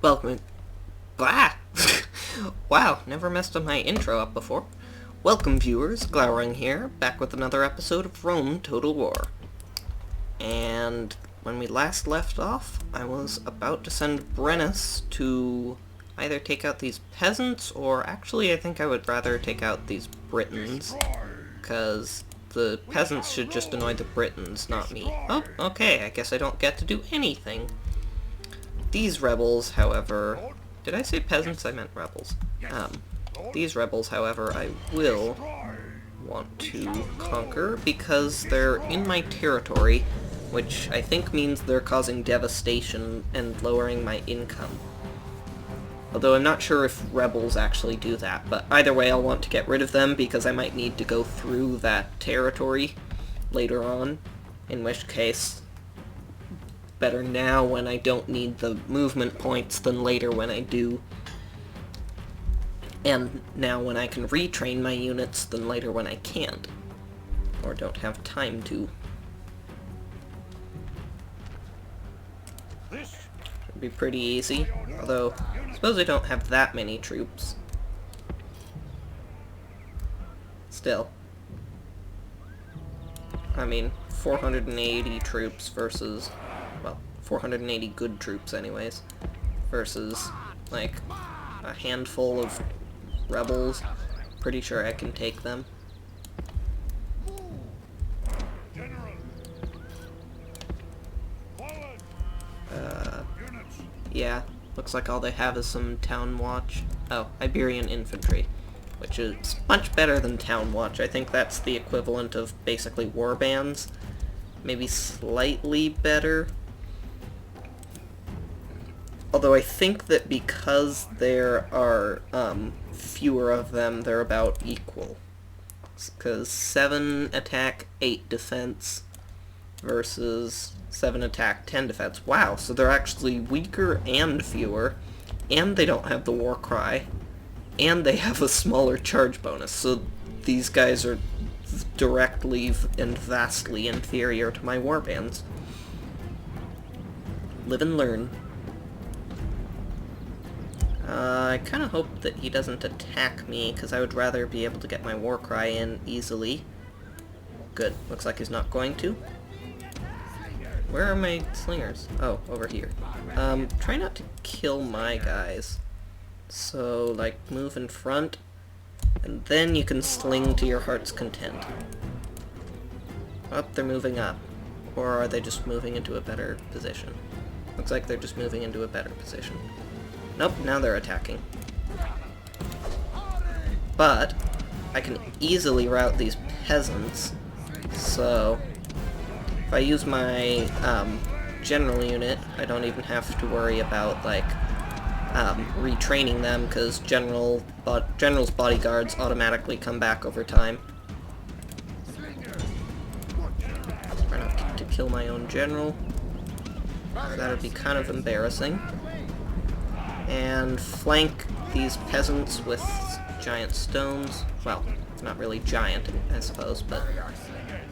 Welcome. Blah! Wow, never messed my intro up before. Welcome, viewers. Glowering here, back with another episode of Rome Total War. And when we last left off, I was about to send Brennus to either take out these peasants, or actually I think I would rather take out these Britons, because the peasants should just annoy the Britons, not me. Oh, okay, I guess I don't get to do anything. These rebels, however... Did I say peasants? I meant rebels. These rebels, however, I will want to conquer because they're in my territory, which I think means they're causing devastation and lowering my income. Although I'm not sure if rebels actually do that, but either way I'll want to get rid of them because I might need to go through that territory later on, in which case better now when I don't need the movement points than later when I do. And now when I can retrain my units than later when I can't. Or don't have time to. Should be pretty easy. Although, I suppose I don't have that many troops. Still. I mean, 480 troops versus... well, 480 good troops anyways, versus, like, a handful of rebels. Pretty sure I can take them. Yeah, looks like all they have is some town watch. Oh, Iberian infantry, which is much better than town watch. I think that's the equivalent of basically war bands. Maybe slightly better. Although I think that because there are fewer of them, they're about equal. Because 7 attack, 8 defense versus 7 attack, 10 defense. Wow, so they're actually weaker and fewer, and they don't have the war cry, and they have a smaller charge bonus. So these guys are directly and vastly inferior to my warbands. Live and learn. I kind of hope that he doesn't attack me, because I would rather be able to get my war cry in easily. Good. Looks like he's not going to. Where are my slingers? Oh, over here. Try not to kill my guys. So, like, move in front, and then you can sling to your heart's content. Oh, they're moving up. Or are they just moving into a better position? Looks like they're just moving into a better position. Nope, now they're attacking. But I can easily rout these peasants, so if I use my general unit, I don't even have to worry about, like, retraining them, because general's bodyguards automatically come back over time. Try not to kill my own general. That would be kind of embarrassing. And flank these peasants with giant stones. Well, not really giant, I suppose, but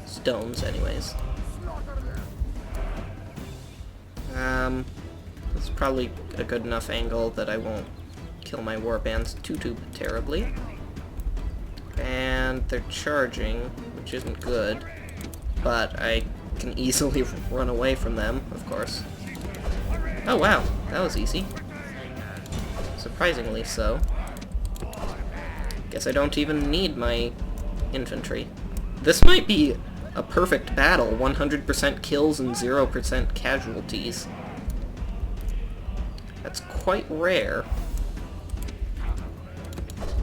stones anyways. It's probably a good enough angle that I won't kill my warbands too terribly. And they're charging, which isn't good, but I can easily run away from them, of course. Oh wow, that was easy. Surprisingly so. Guess I don't even need my infantry. This might be a perfect battle. 100% kills and 0% casualties. That's quite rare.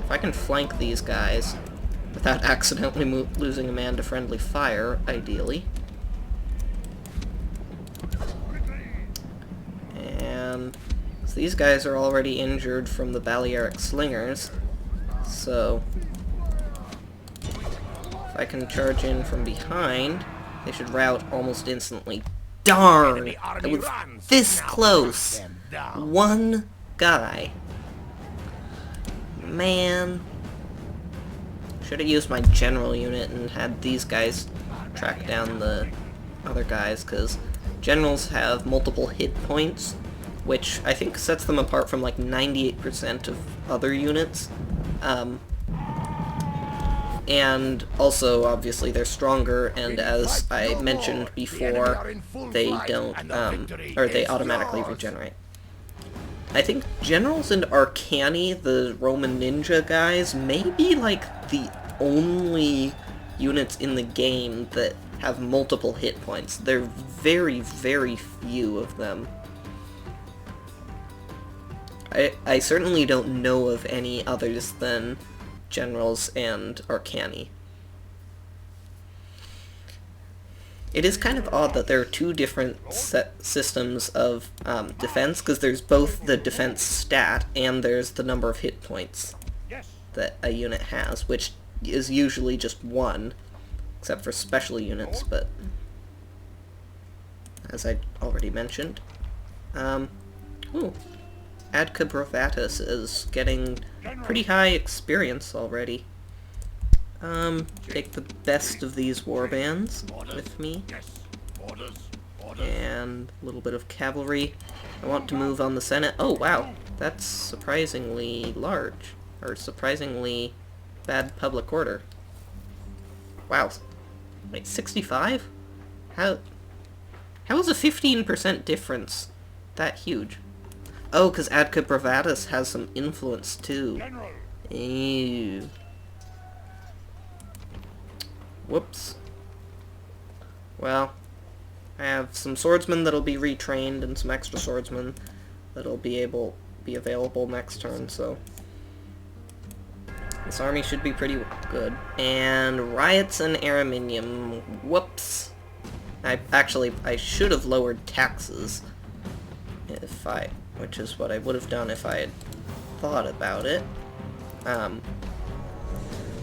If I can flank these guys without accidentally losing a man to friendly fire, ideally. And these guys are already injured from the Balearic slingers, so if I can charge in from behind, they should rout almost instantly. Darn! I was this close! One guy. Man. Should have used my general unit and had these guys track down the other guys, because generals have multiple hit points, which I think sets them apart from like 98% of other units. And also, obviously, they're stronger, and as I mentioned before, they don't, or they automatically regenerate. I think Generals and Arcani, the Roman ninja guys, may be like the only units in the game that have multiple hit points. There are very, very few of them. I certainly don't know of any others than Generals and Arcani. It is kind of odd that there are two different systems of defense, because there's both the defense stat and there's the number of hit points that a unit has, which is usually just one, except for special units, but as I already mentioned. Ooh, Adka Bravatus is getting pretty high experience already. Take the best of these warbands with me. And a little bit of cavalry. I want to move on the Senate. Oh, wow. That's surprisingly large. Or surprisingly bad public order. Wow. Wait, 65? How is a 15% difference that huge? Oh, because Adka Bravatus has some influence, too. Ew. Whoops. Well, I have some swordsmen that'll be retrained and some extra swordsmen that'll be available next turn, so this army should be pretty good. And riots and Araminium. Whoops. I should have lowered taxes which is what I would have done if I had thought about it.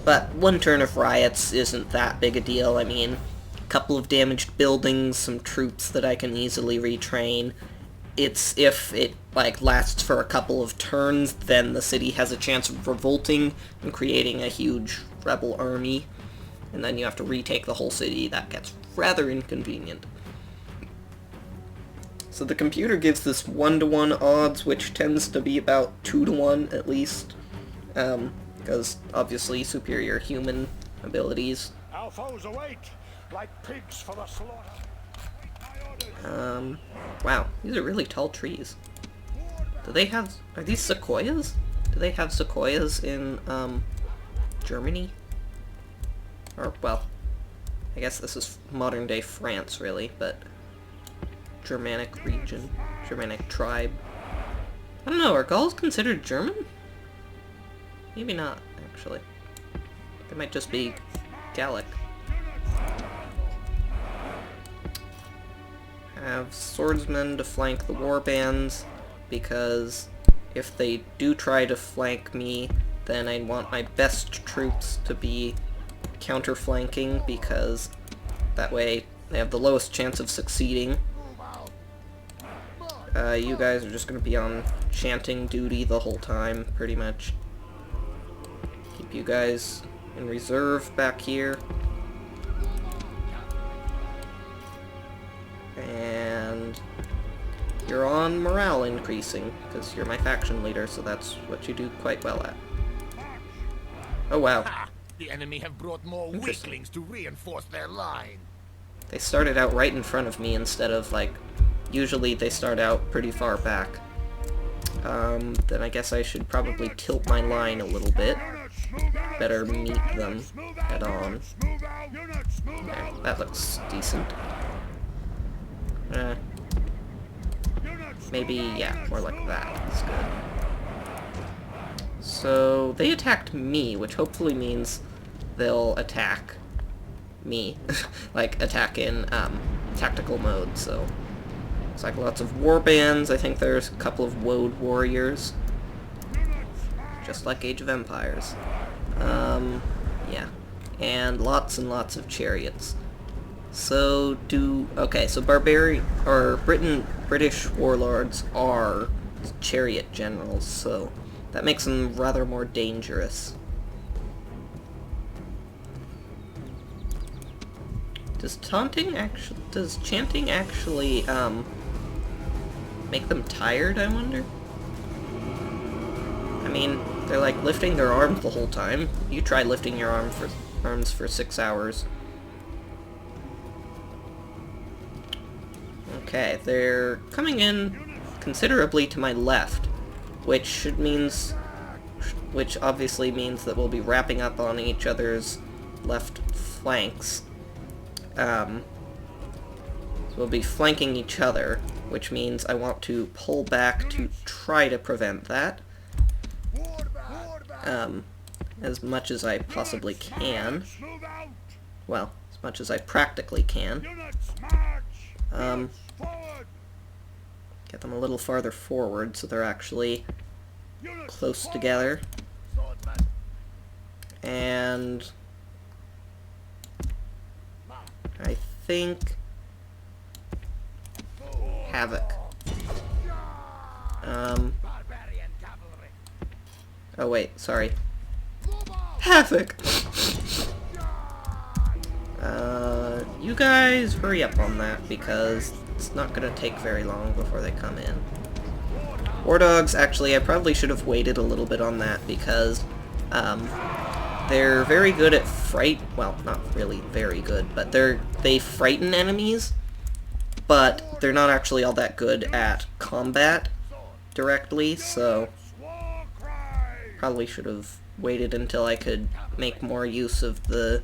But one turn of riots isn't that big a deal. I mean, a couple of damaged buildings, some troops that I can easily retrain. It's if it, like, lasts for a couple of turns, then the city has a chance of revolting and creating a huge rebel army. And then you have to retake the whole city. That gets rather inconvenient. So the computer gives this 1-to-1 odds, which tends to be about 2-to-1 at least. Because obviously superior human abilities. Our foes await, like pigs for the slaughter. Wow, these are really tall trees. Do they have, are these sequoias? Do they have sequoias in, Germany? Or, well, I guess this is modern day France, really, but Germanic region, Germanic tribe. I don't know, are Gauls considered German? Maybe not, actually. They might just be Gallic. Have swordsmen to flank the warbands, because if they do try to flank me, then I want my best troops to be counter-flanking, because that way they have the lowest chance of succeeding. You guys are just going to be on chanting duty the whole time, pretty much. Keep you guys in reserve back here. And you're on morale increasing, because you're my faction leader, so that's what you do quite well at. Oh wow. The enemy have brought more weaklings to reinforce their line. They started out right in front of me instead of, like, usually they start out pretty far back. Then I guess I should probably tilt my line a little bit. Better meet them head on. There, that looks decent. Maybe, yeah, more like that. That's good. So, they attacked me, which hopefully means they'll attack me. Like, attack in, tactical mode, so... Looks like lots of warbands. I think there's a couple of woad warriors. Just like Age of Empires. Yeah. And lots of chariots. So okay, so British warlords are chariot generals, so that makes them rather more dangerous. Does chanting actually, make them tired, I wonder? I mean, they're like lifting their arms the whole time. You try lifting your arms for 6 hours. Okay, they're coming in considerably to my left, which obviously means that we'll be wrapping up on each other's left flanks. So we'll be flanking each other, which means I want to pull back to try to prevent that. As much as I possibly can. Well, as much as I practically can. Get them a little farther forward so they're actually close together. And I think Havoc. Oh wait, sorry. Havoc! You guys hurry up on that, because it's not gonna take very long before they come in. War Dogs, actually, I probably should have waited a little bit on that, because, they're very good at well, not really very good, but they frighten enemies, but they're not actually all that good at combat directly, so probably should have waited until I could make better use of the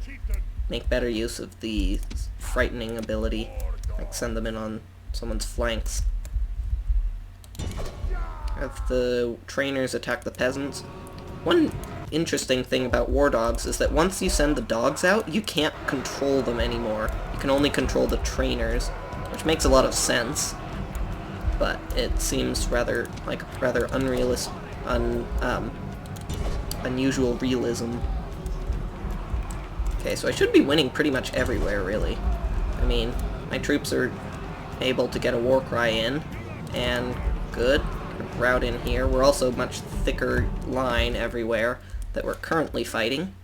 frightening ability, like send them in on someone's flanks. Have the trainers attack the peasants. One interesting thing about War Dogs is that once you send the dogs out, you can't control them anymore. You can only control the trainers, which makes a lot of sense, but it seems rather unrealistic, unusual realism. Okay, so I should be winning pretty much everywhere, really. I mean, my troops are able to get a war cry in, and good. Route in here. We're also much thicker line everywhere that we're currently fighting.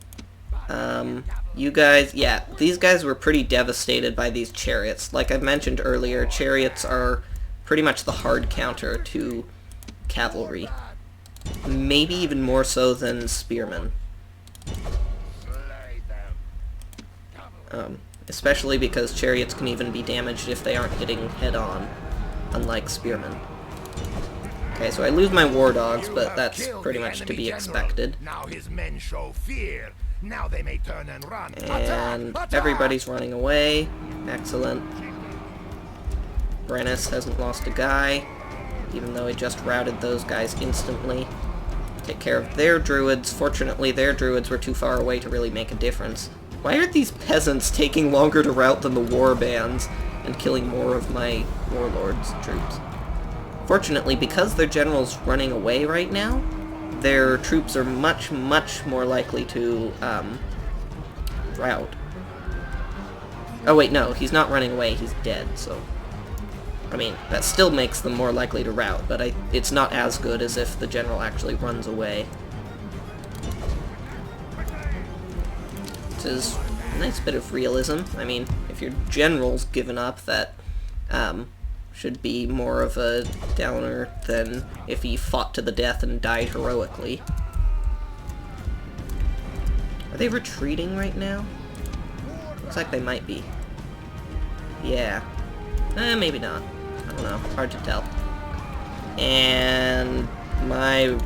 You guys, yeah, these guys were pretty devastated by these chariots. Like I mentioned earlier, chariots are pretty much the hard counter to cavalry. Maybe even more so than spearmen. Especially because chariots can even be damaged if they aren't hitting head-on, unlike spearmen. Okay, so I lose my war dogs, but that's pretty much to be expected. Now his men show fear. Now they may turn and run. And everybody's running away. Excellent. Brennus hasn't lost a guy, even though he just routed those guys instantly. Take care of their druids. Fortunately, their druids were too far away to really make a difference. Why are these peasants taking longer to rout than the war bands and killing more of my warlords' troops? Fortunately, because their general's running away right now, their troops are much, much more likely to, rout. Oh wait, no, he's not running away, he's dead, so... I mean, that still makes them more likely to rout, but it's not as good as if the general actually runs away. This is a nice bit of realism. I mean, if your general's given up, that, should be more of a downer than if he fought to the death and died heroically. Are they retreating right now? Looks like they might be. Yeah. Maybe not. I don't know. Hard to tell. And my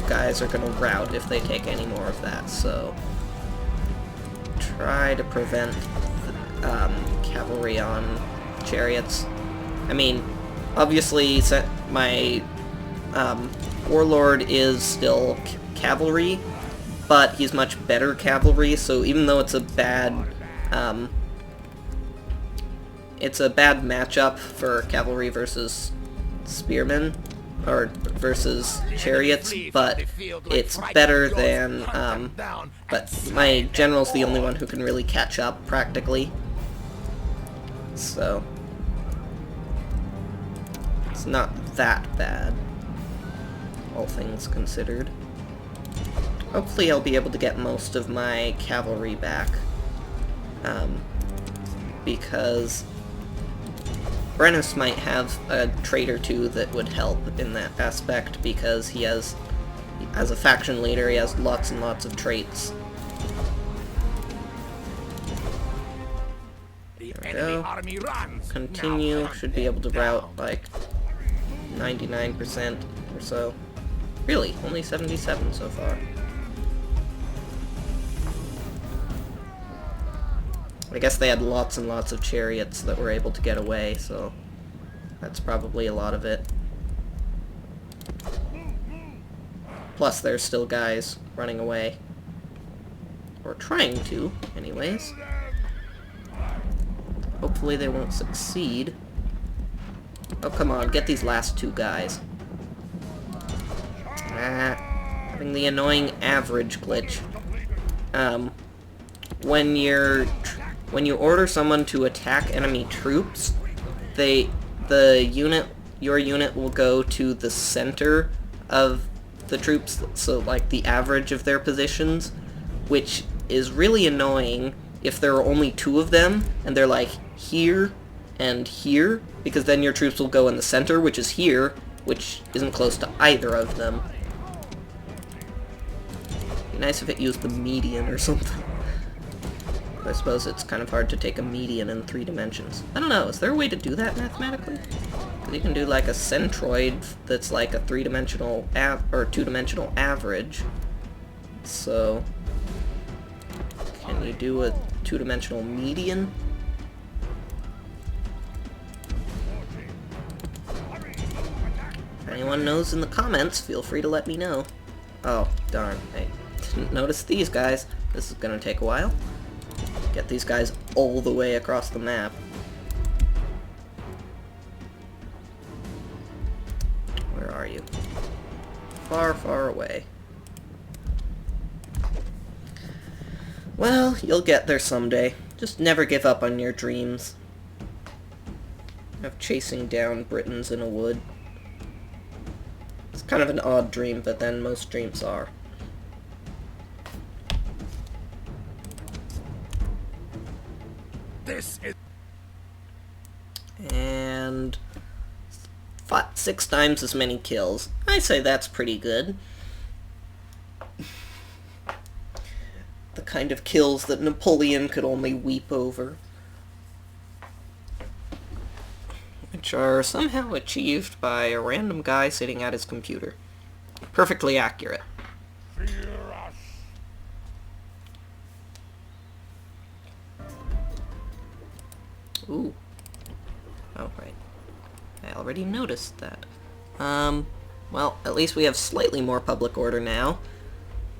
guys are going to rout if they take any more of that, so... Try to prevent the, cavalry on chariots. I mean, obviously, my warlord is still cavalry, but he's much better cavalry, so even though it's a bad matchup for cavalry versus spearmen, or versus chariots, but it's better than, but my general's the only one who can really catch up, practically. So... it's not that bad, all things considered. Hopefully I'll be able to get most of my cavalry back, because Brennus might have a trait or two that would help in that aspect, because he has, as a faction leader, he has lots and lots of traits. The There we enemy go. army runs. Continue, Now should be able to route like 99% or so. Really, only 77 so far. I guess they had lots and lots of chariots that were able to get away, so that's probably a lot of it. Plus, there's still guys running away. Or trying to, anyways. Hopefully they won't succeed. Oh, come on, get these last two guys. Having the annoying average glitch. When you order someone to attack enemy troops, your unit will go to the center of the troops, so like the average of their positions, which is really annoying if there are only two of them, and they're like here and here, because then your troops will go in the center, which is here, which isn't close to either of them. Be nice if it used the median or something. I suppose it's kind of hard to take a median in 3 dimensions. I don't know, is there a way to do that mathematically? Because you can do like a centroid that's like a 3-dimensional or 2-dimensional average. So, can you do a 2-dimensional median? If anyone knows in the comments, feel free to let me know. Oh, darn, I didn't notice these guys. This is gonna take a while. Get these guys all the way across the map. Where are you? Far, far away. Well, you'll get there someday. Just never give up on your dreams of chasing down Britons in a wood. It's kind of an odd dream, but then most dreams are. This is And 6 times as many kills. I say that's pretty good. The kind of kills that Napoleon could only weep over. Which are somehow achieved by a random guy sitting at his computer. Perfectly accurate. fear us. Ooh. Oh, right. I already noticed that. Well, at least we have slightly more public order now.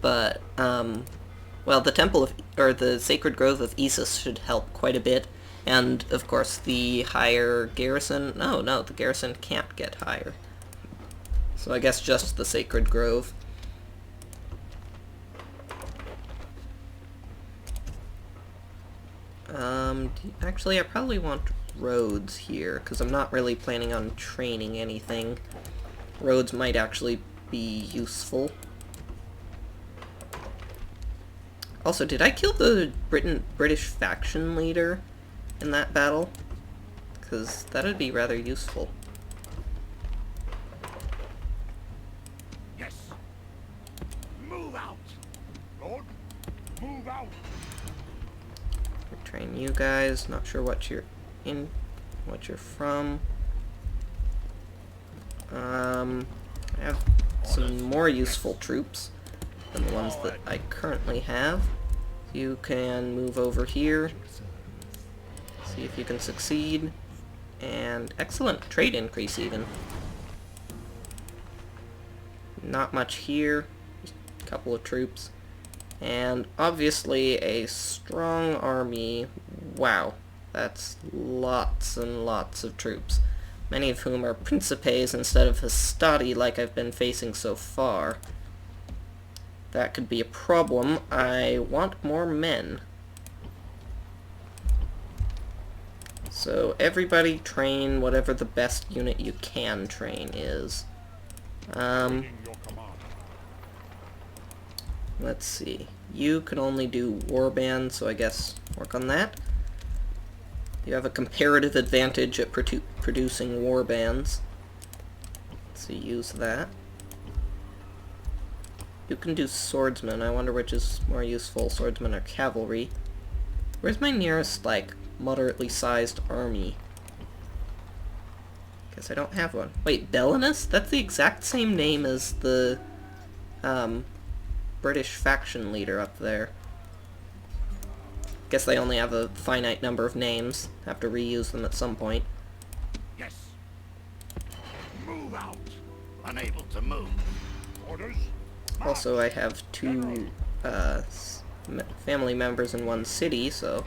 But, well, the Temple of, or the Sacred Grove of Isis should help quite a bit. And, of course, the higher garrison... No, the garrison can't get higher. So I guess just the Sacred Grove. Actually, I probably want roads here, because I'm not really planning on training anything. Roads might actually be useful. Also, did I kill the British faction leader in that battle? Because that would be rather useful. Yes. Move out. Lord, move out. Train you guys. Not sure what you're from. I have some more useful troops than the ones that I currently have. You can move over here. See if you can succeed. And excellent trade increase even. Not much here. Just a couple of troops. And obviously a strong army. Wow, that's lots and lots of troops. Many of whom are Principes instead of Hastati like I've been facing so far. That could be a problem. I want more men. So everybody train whatever the best unit you can train is. In your command. Let's see. You can only do warband, so I guess work on that. You have a comparative advantage at producing war bands. So use that. You can do swordsman. I wonder which is more useful, swordsman or cavalry. Where's my nearest, like, moderately sized army? Guess I don't have one. Wait, Belinus? That's the exact same name as the, British faction leader up there. Guess they only have a finite number of names. Have to reuse them at some point. Yes. Move out. Unable to move. Orders. Also, I have two family members in one city, so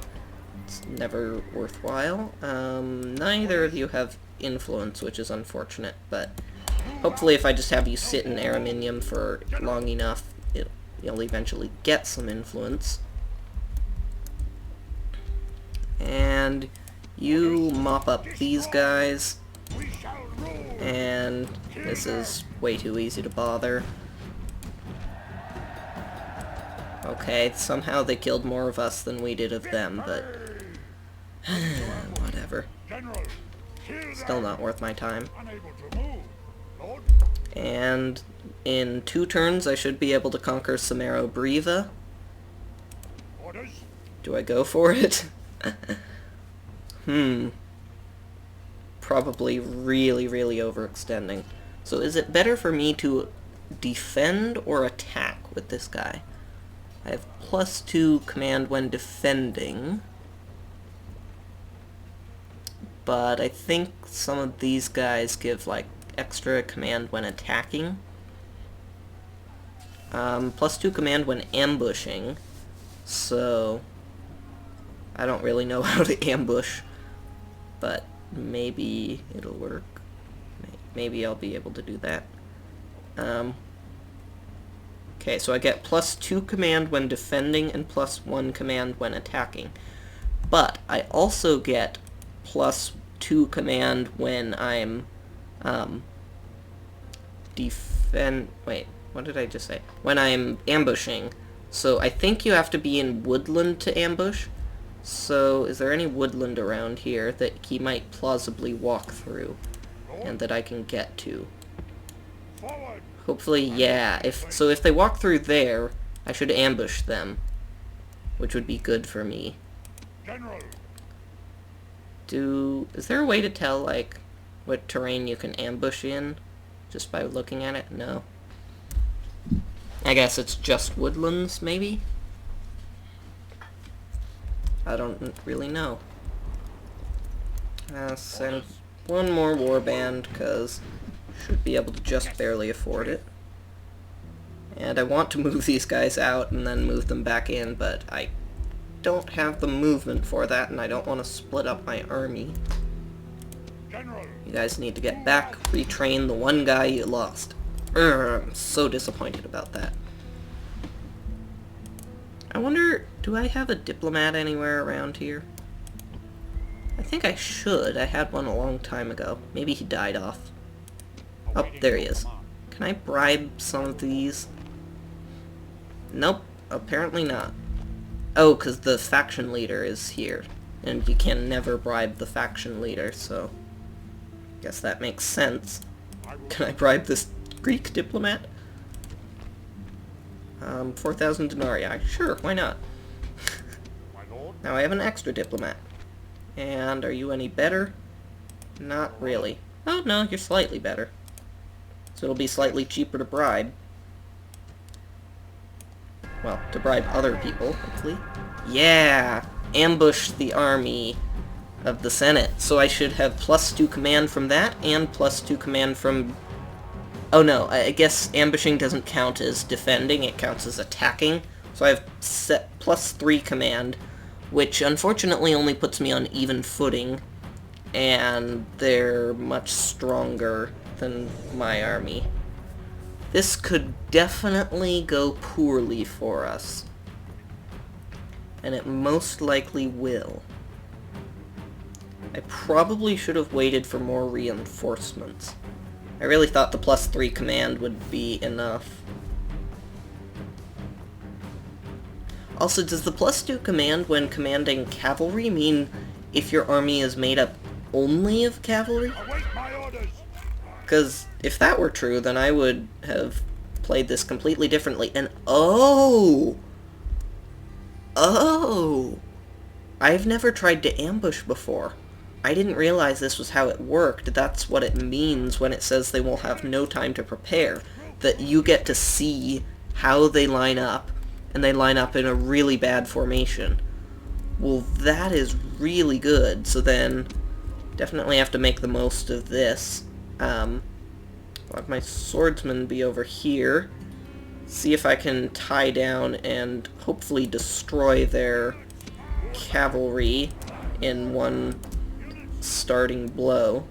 it's never worthwhile. Neither of you have influence, which is unfortunate, but hopefully if I just have you sit in Araminium for long enough, you'll eventually get some influence. And you mop up these guys, and this is way too easy to bother. Okay, somehow they killed more of us than we did of them, but whatever. Still not worth my time. And in 2 turns I should be able to conquer Samaro Briva. Do I go for it? Probably really, really overextending. So is it better for me to defend or attack with this guy? I have +2 command when defending, but I think some of these guys give, like, extra command when attacking. +2 command when ambushing, so I don't really know how to ambush, but maybe it'll work. Maybe I'll be able to do that. Okay, so I get +2 command when defending and +1 command when attacking. But I also get +2 command when I'm, wait, what did I just say? When I'm ambushing. So I think you have to be in woodland to ambush. So is there any woodland around here that he might plausibly walk through and that I can get to? Hopefully, yeah. If they walk through there, I should ambush them, which would be good for me. Is there a way to tell, like, what terrain you can ambush in just by looking at it? No. I guess it's just woodlands, maybe? I don't really know. Send one more warband, because should be able to just barely afford it. And I want to move these guys out and then move them back in, but I don't have the movement for that, and I don't want to split up my army. You guys need to get back, retrain the one guy you lost. I'm so disappointed about that. I wonder, do I have a diplomat anywhere around here? I think I should. I had one a long time ago. Maybe he died off. Oh, there he is. Can I bribe some of these? Nope, apparently not. Oh, because the faction leader is here. And you can never bribe the faction leader, so guess that makes sense. Can I bribe this Greek diplomat? 4,000 denarii. Sure, why not? Now I have an extra diplomat. And are you any better? Not really. Oh, no, you're slightly better. So it'll be slightly cheaper to bribe. Well, to bribe other people, hopefully. Yeah! Ambush the army of the Senate. So I should have +2 command from that, and +2 command from... Oh no, I guess ambushing doesn't count as defending, it counts as attacking. So I have set +3 command, which unfortunately only puts me on even footing, and they're much stronger than my army. This could definitely go poorly for us. And it most likely will. I probably should have waited for more reinforcements. I really thought the +3 command would be enough. Also, does the +2 command when commanding cavalry mean if your army is made up only of cavalry? Await my orders. Because if that were true, then I would have played this completely differently. And oh! Oh! I've never tried to ambush before. I didn't realize this was how it worked. That's what it means when it says they will have no time to prepare. That you get to see how they line up, and they line up in a really bad formation. Well, that is really good. So then, definitely have to make the most of this. I'll have my swordsman be over here. See if I can tie down and hopefully destroy their cavalry in one starting blow.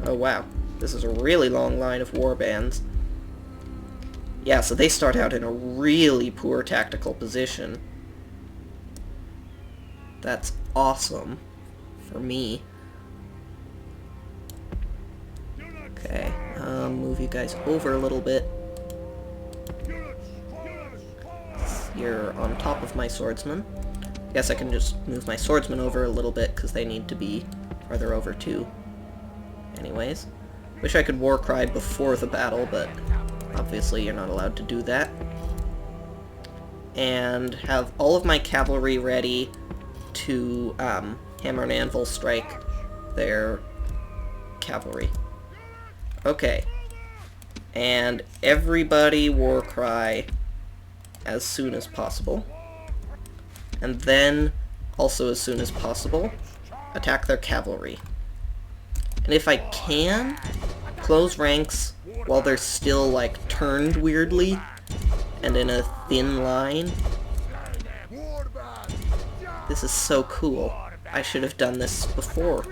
Oh wow, this is a really long line of warbands. Yeah, so they start out in a really poor tactical position. That's awesome for me. Okay, move you guys over a little bit. You're on top of my swordsman. I guess I can just move my swordsman over a little bit because they need to be farther over too. Anyways, wish I could war cry before the battle, but obviously you're not allowed to do that. And have all of my cavalry ready to hammer and anvil strike their cavalry. Okay. And everybody war cry as soon as possible. And then, also as soon as possible, attack their cavalry. And if I can, close ranks while they're still, like, turned weirdly and in a thin line. This is so cool. I should have done this before.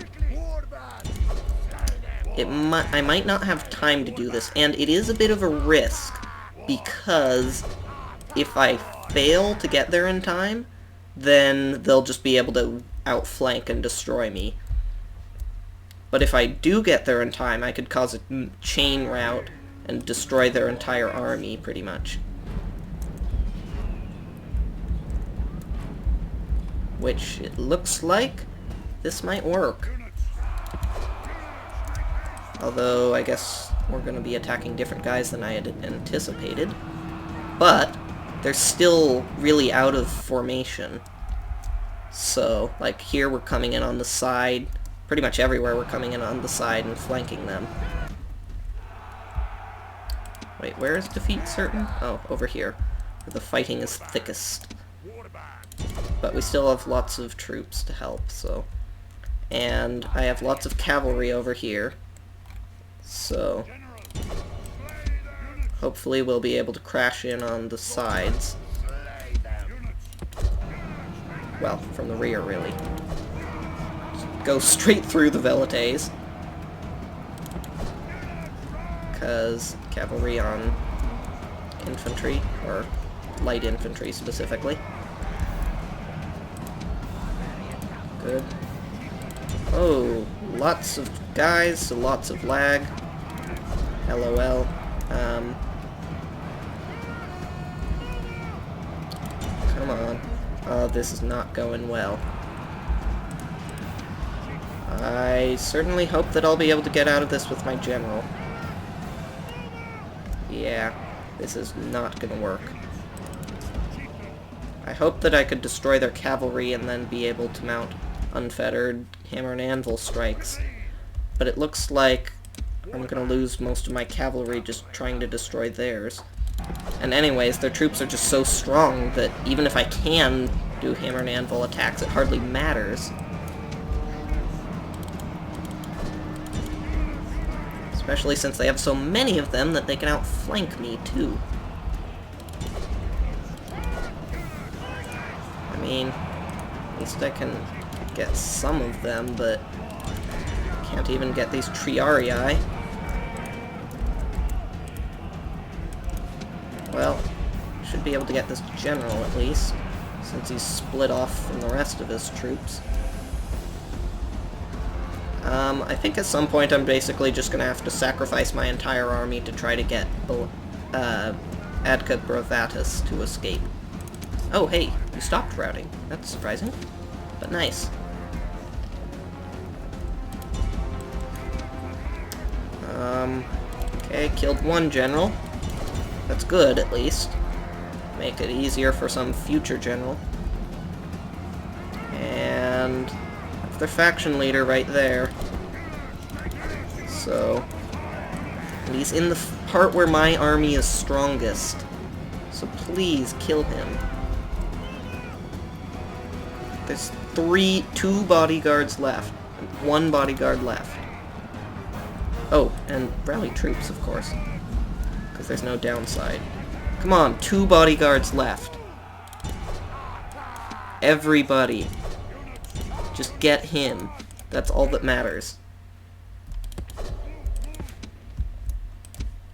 I might not have time to do this, and it is a bit of a risk, because if I fail to get there in time, then they'll just be able to outflank and destroy me. But if I do get there in time, I could cause a chain rout and destroy their entire army, pretty much. Which, it looks like this might work. Although, I guess we're going to be attacking different guys than I had anticipated. But, they're still really out of formation. So, like, here we're coming in on the side. Pretty much everywhere we're coming in on the side and flanking them. Wait, where is defeat certain? Oh, over here, where the fighting is thickest. But we still have lots of troops to help, so... And I have lots of cavalry over here. So... hopefully we'll be able to crash in on the sides. Well, from the rear, really. Just go straight through the velites. Because cavalry on infantry, or light infantry specifically. Good. Oh, lots of guys, so lots of lag. LOL. Come on. Oh, this is not going well. I certainly hope that I'll be able to get out of this with my general. Yeah, this is not gonna work. I hope that I could destroy their cavalry and then be able to mount unfettered hammer and anvil strikes. But it looks like I'm gonna lose most of my cavalry just trying to destroy theirs. And anyways, their troops are just so strong that even if I can do hammer and anvil attacks, it hardly matters. Especially since they have so many of them that they can outflank me, too. I mean, at least I can get some of them, but I can't even get these Triarii. Well, should be able to get this general at least, since he's split off from the rest of his troops. I think at some point I'm basically just going to have to sacrifice my entire army to try to get Adka Bravatus to escape. Oh, hey, you stopped routing. That's surprising, but nice. Okay, killed one general. That's good, at least. Make it easier for some future general. And that's their faction leader right there. So, and he's in the part where my army is strongest. So please kill him. There's two bodyguards left. And one bodyguard left. Oh, and rally troops, of course. Because there's no downside. Come on, 2 bodyguards left. Everybody. Just get him. That's all that matters.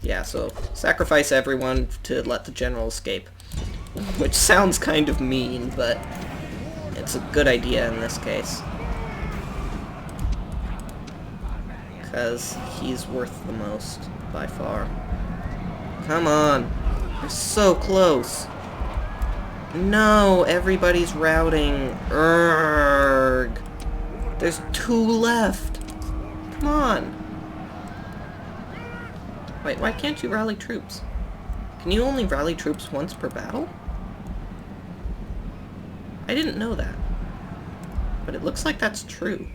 Yeah, so sacrifice everyone to let the general escape. Which sounds kind of mean, but it's a good idea in this case. Because he's worth the most, by far. Come on. You're so close. No, everybody's routing. Urgh. There's 2 left. Come on. Wait, why can't you rally troops? Can you only rally troops once per battle? I didn't know that. But it looks like that's true.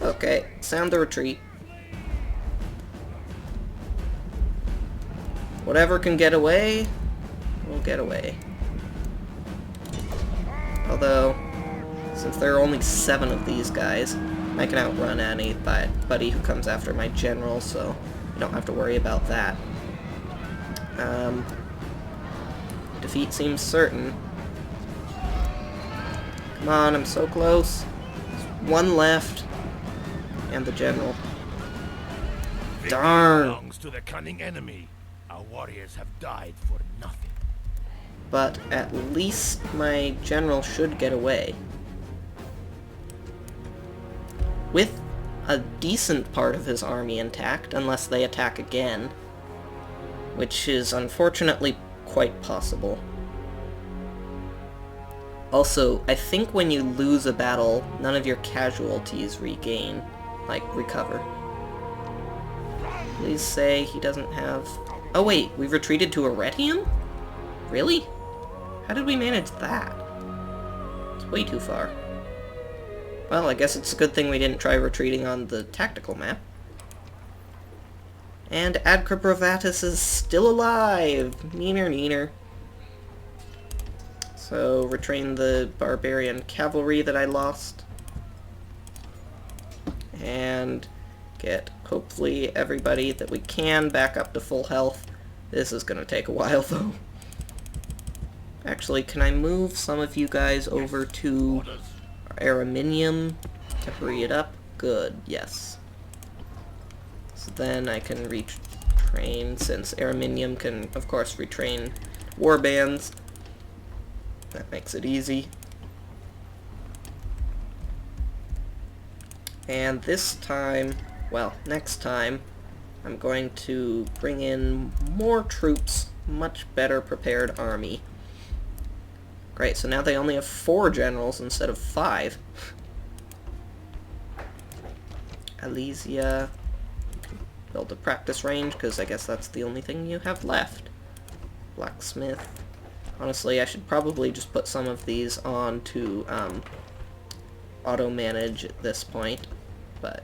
Okay, sound the retreat. Whatever can get away, will get away. Although, since there are only 7 of these guys, I can outrun anybody who comes after my general, so I don't have to worry about that. Defeat seems certain. Come on, I'm so close. There's 1 left. And the general. Darn! Belongs to the cunning enemy. Our warriors have died for nothing. But at least my general should get away. With a decent part of his army intact, unless they attack again. Which is unfortunately quite possible. Also, I think when you lose a battle, none of your casualties regain. Like, recover. Please say he doesn't have... Oh wait, we've retreated to Arretium? Really? How did we manage that? It's way too far. Well, I guess it's a good thing we didn't try retreating on the tactical map. And Adcriprovatus is still alive! Neener, neener. So, retrain the barbarian cavalry that I lost. And get, hopefully, everybody that we can back up to full health. This is gonna take a while, though. Actually, can I move some of you guys over to Araminium to hurry it up? Good, yes. So then I can retrain, since Araminium can, of course, retrain warbands. That makes it easy. And this time, well, next time, I'm going to bring in more troops, much better prepared army. Great, so now they only have 4 generals instead of 5. Alesia, build a practice range, because I guess that's the only thing you have left. Blacksmith. Honestly, I should probably just put some of these on to auto-manage at this point, but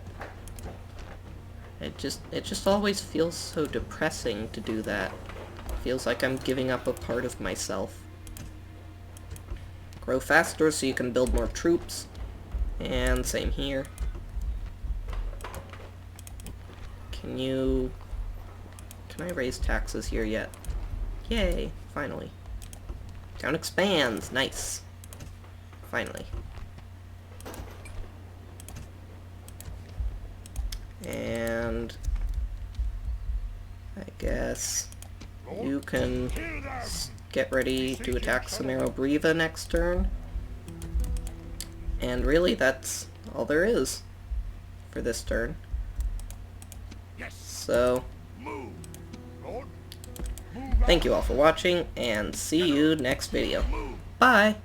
it just always feels so depressing to do that. Feels like I'm giving up a part of myself. Grow faster so you can build more troops, and same here. Can I raise taxes here yet? Yay, finally. Town expands, nice. Finally. And I guess you can get ready to attack Samaro Briva next turn. And really, that's all there is for this turn. Yes. So, Move. Lord. Thank you all for watching, and see you next video. Bye!